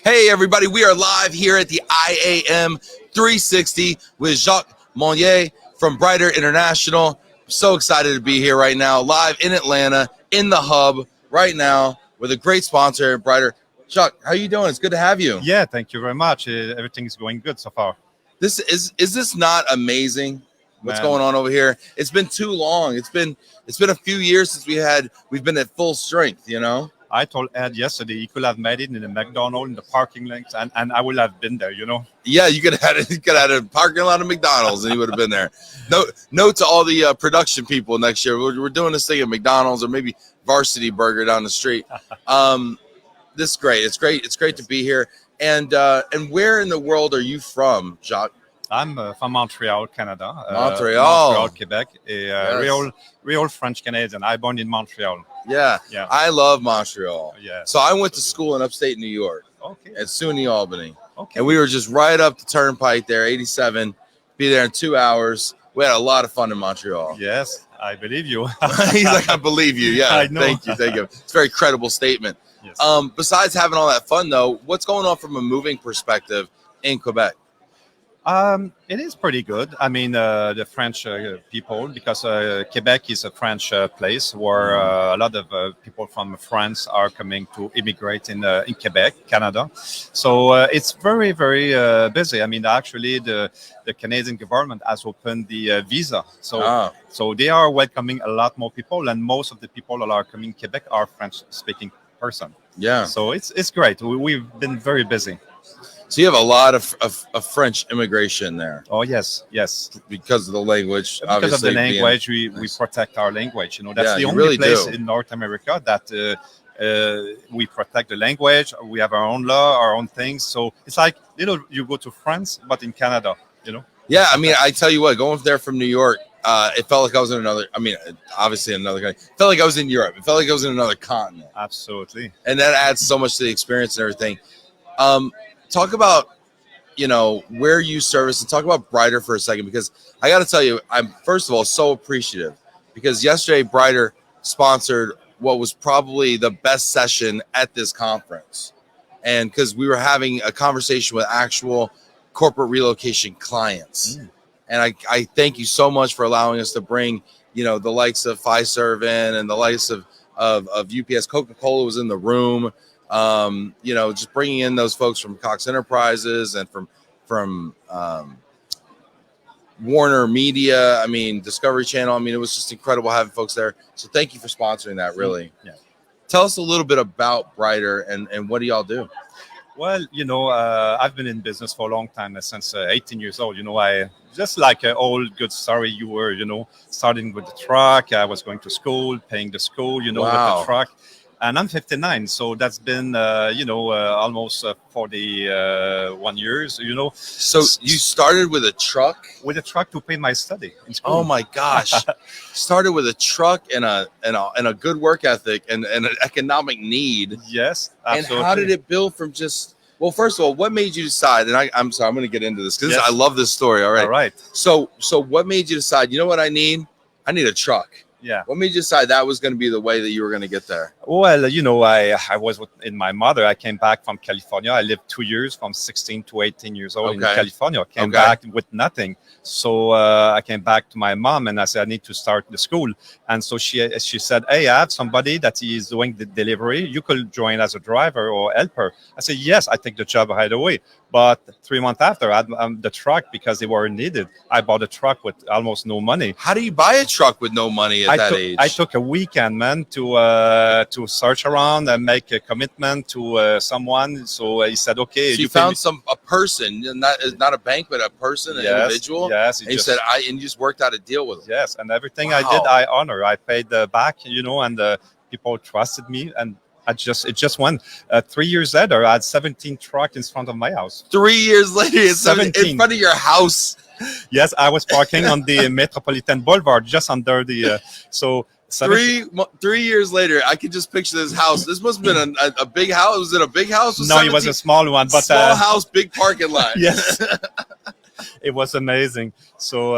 Hey, everybody, we are live here at the IAM 360 with Jacques Monier from Brytor International. I'm so excited to be here right now, live in Atlanta, in the hub right now with a great sponsor, Brytor. Jacques, how you doing? It's good to have you. Yeah, thank you very much. Everything is going good so far. This is this not amazing? What's Man. going on over here? It's been too long. It's been a few years since we've been at full strength, you know? I told Ed yesterday he could have made it in the McDonald's in the parking lot, and I would have been there, you know. Yeah, you could have had a parking lot of McDonald's and he would have been there. Note to all the production people next year. We're doing this thing at McDonald's or maybe Varsity Burger down the street. This is great. It's great. It's great to be here. And where in the world are you from, Jacques? I'm from Montreal, Canada. Montreal, Quebec. Yes. Real French Canadian. I born in Montreal. Yeah, I love Montreal. Yeah. So I went to school in upstate New York Okay. at SUNY Albany. Okay. And we were just right up the turnpike there, 87. Be there in 2 hours. We had a lot of fun in Montreal. Yes, I believe you. He's like, I believe you. Yeah, I know. Thank you. It's a very credible statement. Yes. Besides having all that fun, though, what's going on from a moving perspective in Quebec? It is pretty good. I mean, the French people, because Quebec is a French place where a lot of people from France are coming to immigrate in Quebec, Canada. So it's very, very busy. I mean, actually, the Canadian government has opened the visa. So they are welcoming a lot more people, and most of the people that are coming to Quebec are French-speaking person. Yeah. So it's great. We've been very busy. So you have a lot of French immigration there. Oh, yes. Because of the language. Because of the language, we protect our language. You know, that's the only place in North America that we protect the language. We have our own law, our own things. So it's like, you go to France, but in Canada, you know. Yeah, I mean, I tell you what, going there from New York, it felt like I was in obviously another country. It felt like I was in Europe. It felt like I was in another continent. Absolutely. And that adds so much to the experience and everything. Talk about, where you service and talk about Brytor for a second, because I got to tell you, I'm first of all so appreciative because yesterday Brytor sponsored what was probably the best session at this conference. And because we were having a conversation with actual corporate relocation clients. And I thank you so much for allowing us to bring, the likes of Fiserv in and the likes of UPS. Coca-Cola was in the room. Just bringing in those folks from Cox Enterprises and from Warner Media. I mean, Discovery Channel. I mean, it was just incredible having folks there. So thank you for sponsoring that, really. Yeah. Tell us a little bit about Brytor and what do y'all do? Well, I've been in business for a long time, since 18 years old. I just like an old good story. You were, starting with the truck. I was going to school, paying the school, with the truck. And I'm 59, so that's been, almost 41 years, So you started with a truck? With a truck to pay my study in school. Oh my gosh! Started with a truck and a good work ethic and an economic need. Yes, absolutely. And how did it build from just? Well, first of all, what made you decide? And I'm sorry, I'm going to get into this because I love this story. All right. So what made you decide? You know what I need? I need a truck. Yeah. What made you decide that was going to be the way that you were going to get there? Well, I was in my mother. I came back from California. I lived 2 years from 16 to 18 years old in California. Came back with nothing. So I came back to my mom and I said, I need to start the school. And so she said, hey, I have somebody that is doing the delivery. You could join as a driver or helper. I said, yes, I take the job right away. But 3 months after, I had the truck because they were needed. I bought a truck with almost no money. How do you buy a truck with no money at that age? I took a weekend, man, to search around and make a commitment to someone. So he said, okay. So you found a person, not a bank, but a person, an individual? Yes. And you said, and you just worked out a deal with him? Yes, and everything I did, I honor. I paid back, and people trusted me, and it just went. 3 years later, I had 17 trucks in front of my house. 3 years later, it's 17 in front of your house. Yes, I was parking on the Metropolitan Boulevard, just under the. So 3 years later, I could just picture this house. This must have been a big house. Was it a big house? No, it was a small one, but small house, big parking lot. Yes. It was amazing. So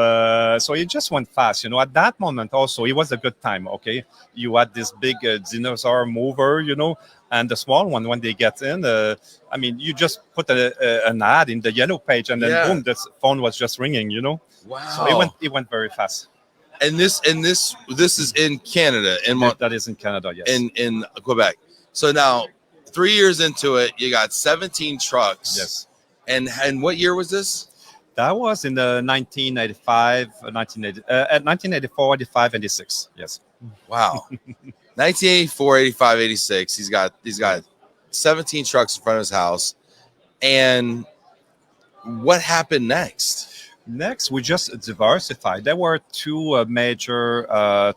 it just went fast. At that moment also, it was a good time. Okay, you had this big dinosaur mover, and the small one when they get in. You just put an ad in the yellow page, and then boom, the phone was just ringing. Wow. So it went very fast. And this is in Canada, that is in Canada, yes. In Quebec. So now, 3 years into it, you got 17 trucks. Yes. And what year was this? That was in the 1985, 1984, 85, 86. Yes. Wow. 1984, 85, 86. He's got 17 trucks in front of his house. And what happened next? Next, we just diversified. There were two major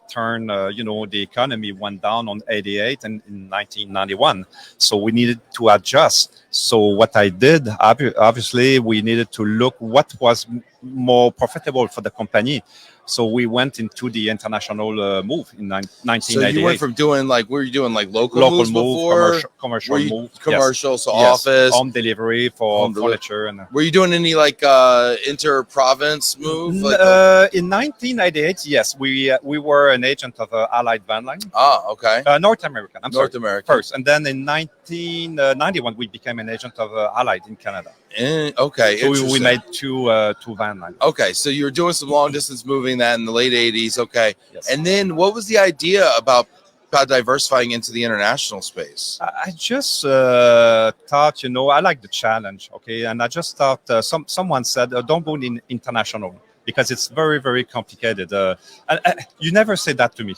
turn. The economy went down on 88 and in 1991. So we needed to adjust. So what I did, obviously, we needed to look what was more profitable for the company. So we went into the international move in 1988. So you went from doing were you doing local moves move, before? Commercial move. Commercial, yes. So office. Home delivery for furniture. And were you doing any inter-province move? In 1988, yes. We were an agent of Allied Van Line. Ah, okay. North American. North American. First. And then in 1991, we became an agent of Allied in Canada. Okay. So we made two van lines. Okay, so you were doing some long distance moving that in the late 80s. Okay. Yes. And then what was the idea about diversifying into the international space? I just thought, I like the challenge. Okay. And I just thought someone said, don't go in international because it's very, very complicated. And you never say that to me,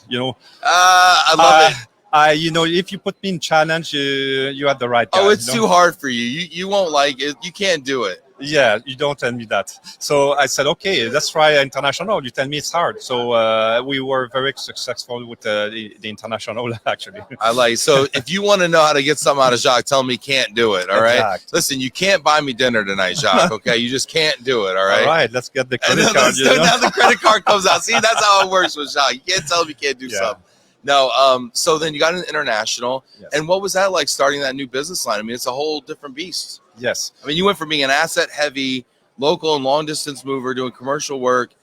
I love it. If you put me in challenge, you had the right guy. Oh, it's too hard for you. You won't like it. You can't do it. Yeah, you don't tell me that. So I said, okay, let's try international. You tell me it's hard. So we were very successful with the international, actually. So if you want to know how to get something out of Jacques, tell me can't do it, all right? Exactly. Listen, you can't buy me dinner tonight, Jacques, okay? You just can't do it, all right? All right, let's get the credit card. Now the credit card comes out. See, that's how it works with Jacques. You can't tell him you can't do something. No, so then you got an international. Yes. And what was that like starting that new business line? I mean, it's a whole different beast. Yes. I mean, you went from being an asset-heavy, local and long-distance mover doing commercial work,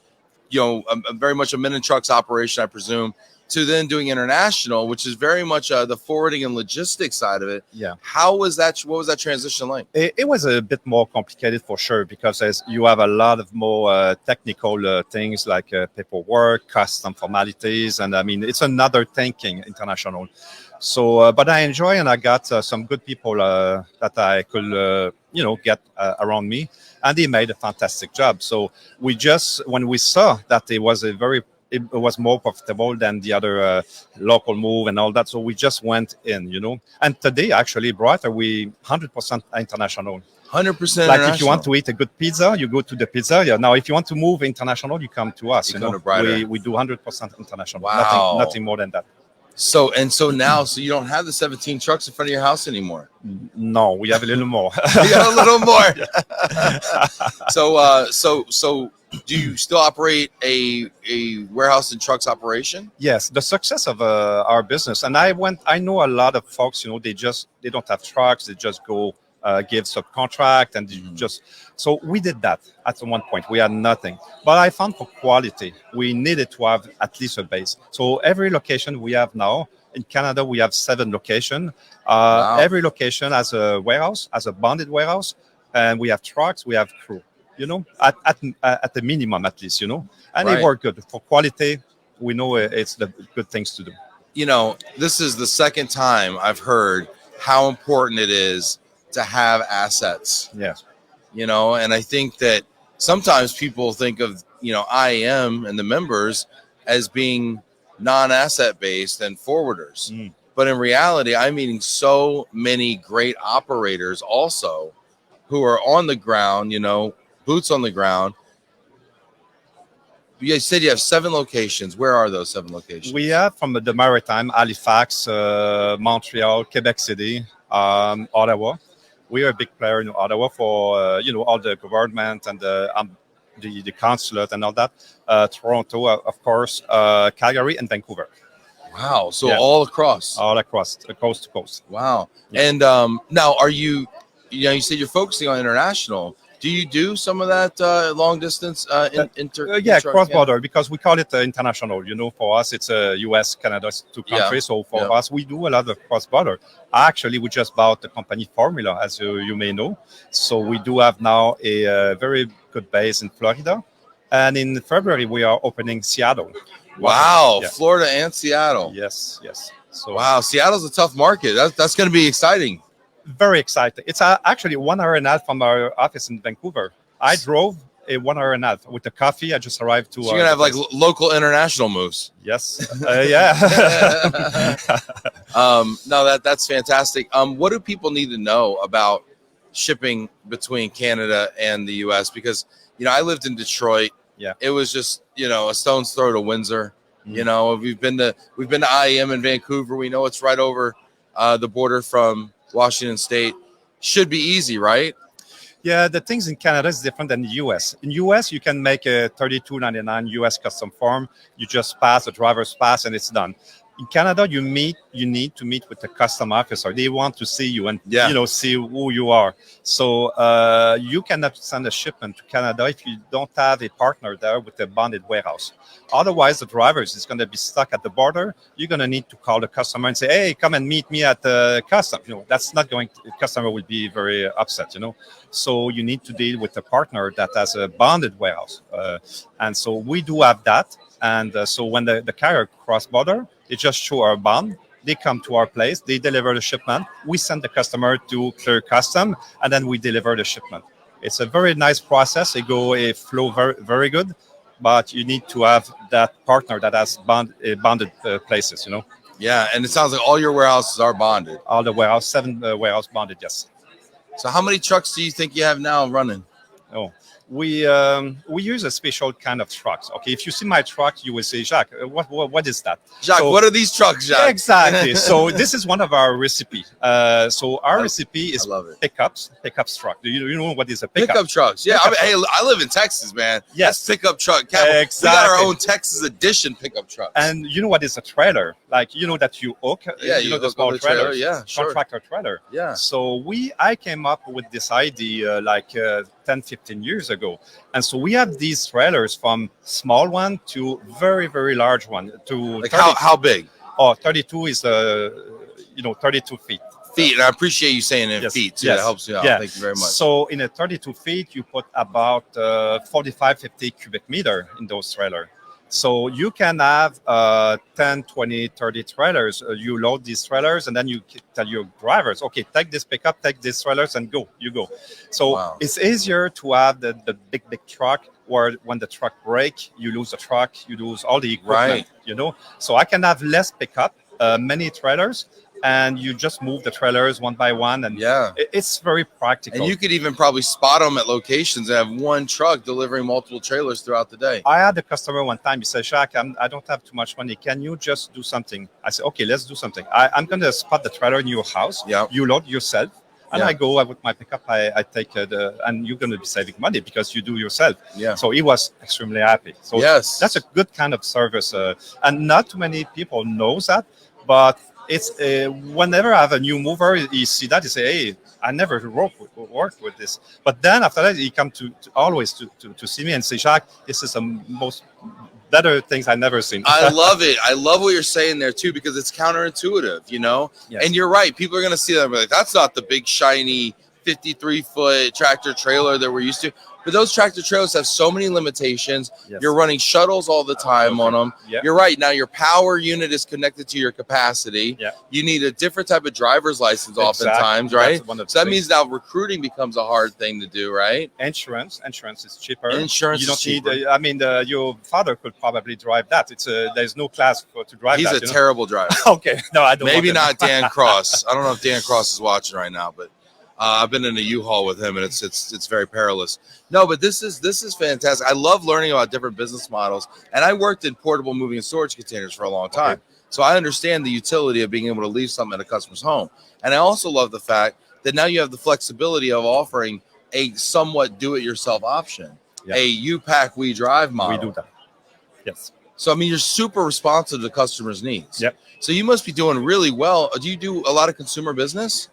very much a men and trucks operation, I presume, to then doing international, which is very much the forwarding and logistics side of it. Yeah. How was that? What was that transition like? It was a bit more complicated for sure because you have a lot of more technical things like paperwork, custom formalities, and I mean it's another thinking international. So, but I enjoy and I got some good people that I could get around me, and they made a fantastic job. So when we saw that it was more profitable than the other local move and all that. So we just went in, And today, actually, Brytor, we 100% international. 100% like if you want to eat a good pizza, you go to the pizzeria. Now, if you want to move international, you come to us. You come to Brytor. We do 100% international. Wow. Nothing more than that. So now, you don't have the 17 trucks in front of your house anymore. No, we have a little more. We got a little more. So do you still operate a warehouse and trucks operation? Yes, the success of our business, and I know a lot of folks. They don't have trucks. They just go give subcontract and just. So we did that at one point. We had nothing, but I found for quality we needed to have at least a base. So every location we have now in Canada, we have 7 locations. Wow. Every location has a warehouse, has a bonded warehouse, and we have trucks. We have crew. At the minimum at least, and right. They work good for quality. We know it's the good things to do. This is the second time I've heard how important it is to have assets. Yes. And I think that sometimes people think of, IAM and the members as being non-asset based and forwarders. But in reality, I'm meeting so many great operators also who are on the ground, boots on the ground. You said you have 7 locations. Where are those 7 locations? We have from the Maritime, Halifax, Montreal, Quebec City, Ottawa. We are a big player in Ottawa for all the government and the consulate and all that. Toronto, of course, Calgary and Vancouver. Wow! So all across, coast to coast. Wow! Yeah. And now, are you? You said you're focusing on international. Do you do some of that long distance cross-border, because we call it international. For us, it's U.S., Canada, two countries. So for us, we do a lot of cross-border. Actually, we just bought the company Formula, as you may know. So we do have now a very good base in Florida. And in February, we are opening Seattle. Wow, yeah. Florida and Seattle. Yes. So wow, Seattle's a tough market. That's going to be exciting. Very exciting. It's actually 1 hour and a half from our office in Vancouver. I drove a 1 hour and a half with the coffee. I just arrived to. So you're gonna have like local international moves. Yes. Yeah. No, that's fantastic. What do people need to know about shipping between Canada and the U.S.? Because I lived in Detroit. Yeah. It was just a stone's throw to Windsor. Mm-hmm. We've been to IEM in Vancouver. We know it's right over the border from Washington State. Should be easy, right? Yeah, the things in Canada is different than the U.S. In U.S., you can make a $32.99 U.S. custom form. You just pass a driver's pass and it's done. In Canada, you need to meet with the custom officer. They want to see you and see who you are. So you cannot send a shipment to Canada if you don't have a partner there with a bonded warehouse. Otherwise, the drivers is going to be stuck at the border. You're going to need to call the customer and say, "Hey, come and meet me at the custom." That's not going. The customer will be very upset. So you need to deal with a partner that has a bonded warehouse, and so we do have that. And so when the carrier cross border, they just show our bond. They come to our place. They deliver the shipment. We send the customer to clear custom, and then we deliver the shipment. It's a very nice process. It flow very, very good, but you need to have that partner that has bonded places. Yeah, and it sounds like all your warehouses are bonded. All the warehouse, 7 warehouse bonded. Yes. So how many trucks do you think you have now running? Oh. We use a special kind of trucks. Okay, if you see my truck, you will say, Jacques, what is that? Jacques, what are these trucks, Jacques? Exactly. So this is one of our recipe. So our recipe is pickups truck. Do you know what is a pickup? Pickup trucks. Yeah, I live in Texas, man. Yes, that's pickup truck. Exactly. We got our own Texas edition pickup truck. And you know what is a trailer? Like that you hook. Yeah, you the small trailer. Yeah, sure. Contractor trailer. Yeah. So I came up with this idea 10, 15 years ago. And so we have these trailers from small one to very, very large one. To how big? Oh, 32 is 32 feet. Feet, and I appreciate you saying in feet too. That helps me out. Thank you very much. So in a 32 feet, you put about 45, 50 cubic meter in those trailers. So you can have 10, 20, 30 trailers. You load these trailers and then you tell your drivers, okay, take this pickup, take these trailers and go. You go. So It's easier to have the big truck where when the truck breaks, you lose the truck, you lose all the equipment, So I can have less pickup, many trailers, and you just move the trailers one by one, and it's very practical. And you could even probably spot them at locations and have one truck delivering multiple trailers throughout the day. I had a customer one time. He said, Jacques, I don't have too much money. Can you just do something? I said, okay, let's do something. I'm going to spot the trailer in your house. Yeah. You load yourself. And I go with my pickup. I take and you're going to be saving money because you do yourself. Yeah. So he was extremely happy. So that's a good kind of service, and not too many people knows that. But it's whenever I have a new mover, he see that, he say, "Hey, I never worked with this." But then after that, he come to always to see me and say, "Jacques, this is the most better things I've never seen." I love it. I love what you're saying there too, because it's counterintuitive, Yes. And you're right. People are going to see that and be like, that's not the big shiny 53-foot tractor trailer that we're used to. But those tractor trailers have so many limitations. Yes. You're running shuttles all the time on them. Yeah. You're right. Now your power unit is connected to your capacity. Yeah. You need a different type of driver's license oftentimes, right? So that means now recruiting becomes a hard thing to do, right? Insurance is cheaper. Insurance you don't is cheaper. need. Your father could probably drive that. There's no class to drive. He's that. He's a terrible driver. Okay, no, I don't. Maybe not Dan Cross. I don't know if Dan Cross is watching right now, but. I've been in a U-Haul with him, and it's very perilous. No, but this is fantastic. I love learning about different business models, and I worked in portable moving and storage containers for a long time, so I understand the utility of being able to leave something at a customer's home. And I also love the fact that now you have the flexibility of offering a somewhat do-it-yourself option, a you pack, we drive model. We do that. Yes. So I mean, you're super responsive to customers' needs. Yep. So you must be doing really well. Do you do a lot of consumer business?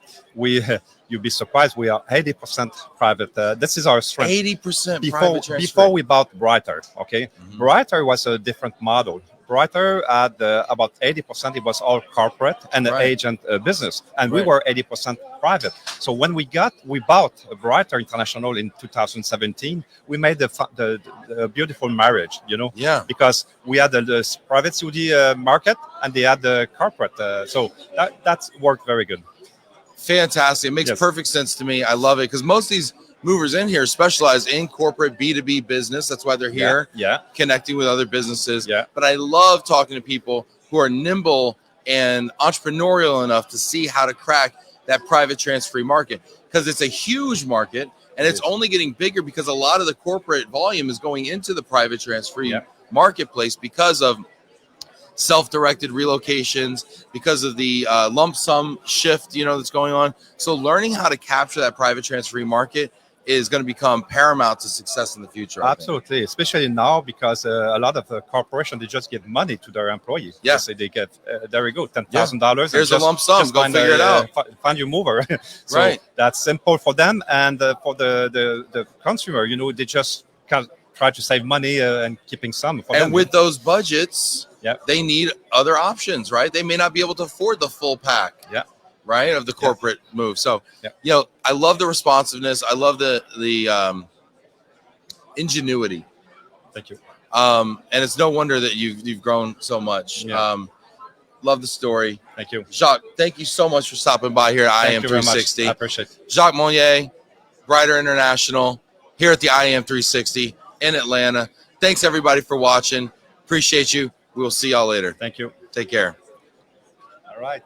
you'd be surprised. We are 80% private. This is our strength. 80% private transfer. Before we bought Brytor, okay? Brytor was a different model. Brytor had about 80%, it was all corporate and the agent business. And we were 80% private. So when we bought Brytor International in 2017, we made the beautiful marriage, you know? Yeah. Because we had the private Saudi market and they had the corporate. So that's worked very good. Fantastic. It makes perfect sense to me. I love it because most of these movers in here specialize in corporate B2B business. That's why they're here, connecting with other businesses. But I love talking to people who are nimble and entrepreneurial enough to see how to crack that private transfer market, because it's a huge market and it's only getting bigger because a lot of the corporate volume is going into the private transfer marketplace because of self-directed relocations, because of the lump sum shift, that's going on. So learning how to capture that private transfer market is going to become paramount to success in the future. Absolutely, especially now because a lot of corporations, they just give money to their employees. Yeah, so they get there we go, $10,000. Here's a lump sum. Go figure it out. Find your mover. So that's simple for them, and for the consumer, they just try to save money and keeping some. For them. With those budgets, they need other options, right? They may not be able to afford the full pack. Right, of the corporate move. So, I love the responsiveness. I love the ingenuity. Thank you. And it's no wonder that you've grown so much. Love the story. Thank you, Jacques. Thank you so much for stopping by here at IAM 360. I appreciate it. Jacques Monier, Brytor International, here at the IAM 360 in Atlanta. Thanks everybody for watching. Appreciate you. We will see y'all later. Thank you. Take care. All right.